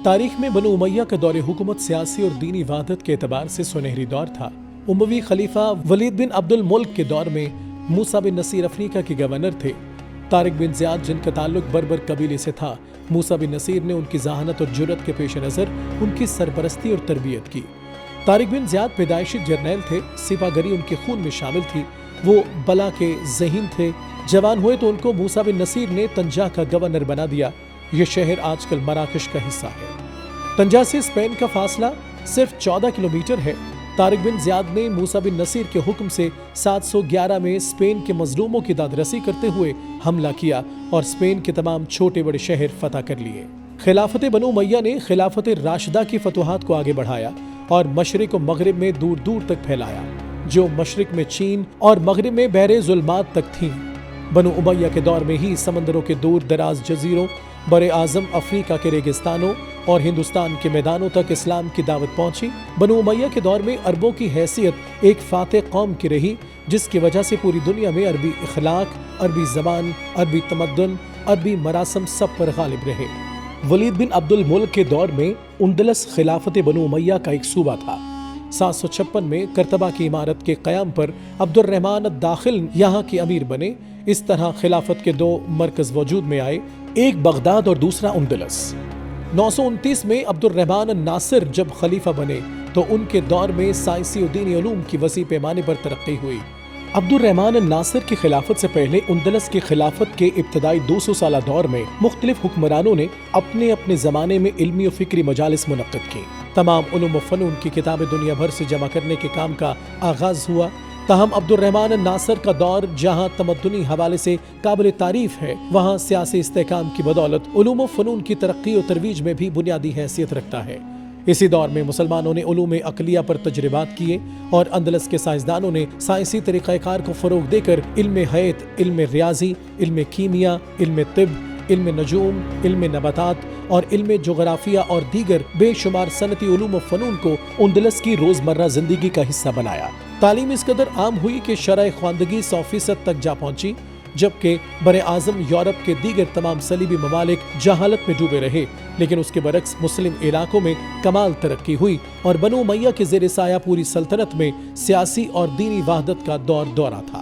تاریخ میں بنو امیہ کا دور حکومت سیاسی اور دینی وحدت کے اعتبار سے سنہری دور تھا۔ اموی خلیفہ ولید بن عبد الملک کے دور میں موسیٰ بن نصیر افریقہ کے گورنر تھے۔ طارق بن زیاد جن کا تعلق بربر قبیلے سے تھا، موسیٰ بن نصیر نے ان کی ذہانت اور جرأت کے پیش نظر ان کی سرپرستی اور تربیت کی۔ طارق بن زیاد پیدائشی جرنیل تھے، سپاہ گری ان کے خون میں شامل تھی، وہ بلا کے ذہین تھے۔ جوان ہوئے تو ان کو موسیٰ بن نصیر نے طنجہ کا گورنر بنا دیا۔ یہ شہر آج کل مراکش کا حصہ ہے۔ طنجہ سے اسپین کا فاصلہ صرف 14 کلومیٹر ہے۔ طارق بن زیاد نے موسیٰ بن نصیر کے حکم سے 711 میں اسپین کے مظلوموں کی داد رسی کرتے ہوئے حملہ کیا اور اسپین کے تمام چھوٹے بڑے شہر فتح کر لیے۔ خلافت بنو امیہ نے خلافت راشدہ کی فتوحات کو آگے بڑھایا اور مشرق و مغرب میں دور دور تک پھیلایا، جو مشرق میں چین اور مغرب میں بحر ظلمات تک تھیں۔ بنو امیہ کے دور میں ہی سمندروں کے دور دراز جزیروں، بر اعظم افریقہ کے ریگستانوں اور ہندوستان کے میدانوں تک اسلام کی دعوت پہنچی۔ بنو امیہ کے دور میں عربوں کی حیثیت ایک فاتح قوم کی رہی، جس کی وجہ سے پوری دنیا میں عربی اخلاق، عربی زبان، عربی تمدن، عربی مراسم سب پر غالب رہے۔ ولید بن عبد الملک کے دور میں اندلس خلافت بنو امیہ کا ایک صوبہ تھا۔ 756 میں کرتبہ کی عمارت کے قیام پر عبد الرحمن الداخل یہاں کے امیر بنے۔ اس طرح خلافت کے 2 مرکز وجود میں آئے، ایک بغداد اور دوسرا اندلس۔ 929 میں عبد الرحمن الناصر جب خلیفہ بنے تو ان کے دور میں سائنسی و دینی علوم کی وسیع پیمانے پر ترقی ہوئی۔ عبد الرحمن الناصر کی خلافت سے پہلے اندلس کی خلافت کے ابتدائی 200 سالہ دور میں مختلف حکمرانوں نے اپنے اپنے زمانے میں علمی و فکری مجالس منعقد کی۔ تمام علوم و فنون کی کتابیں دنیا بھر سے جمع کرنے کے کام کا آغاز ہوا۔ تاہم عبد الرحمن الناصر کا دور جہاں تمدنی حوالے سے قابل تعریف ہے، وہاں سیاسی استحکام کی بدولت علوم و فنون کی ترقی و ترویج میں بھی بنیادی حیثیت رکھتا ہے۔ اسی دور میں مسلمانوں نے علوم عقلیہ پر تجربات کیے اور اندلس کے سائنسدانوں نے سائنسی طریقہ کار کو فروغ دے کر علم حیات، علم ریاضی، علم کیمیا، علم طب، علم نجوم، علم نباتات اور علم جغرافیہ اور دیگر بے شمار صنعتی علوم و فنون کو اندلس کی روزمرہ زندگی کا حصہ بنایا۔ تعلیم اس قدر عام ہوئی کہ شرح خواندگی 100% تک جا پہنچی، جبکہ بر اعظم یورپ کے دیگر تمام صلیبی ممالک جہالت میں ڈوبے رہے، لیکن اس کے برعکس مسلم علاقوں میں کمال ترقی ہوئی اور بنو امیہ کے زیر سایہ پوری سلطنت میں سیاسی اور دینی وحدت کا دور دورہ تھا۔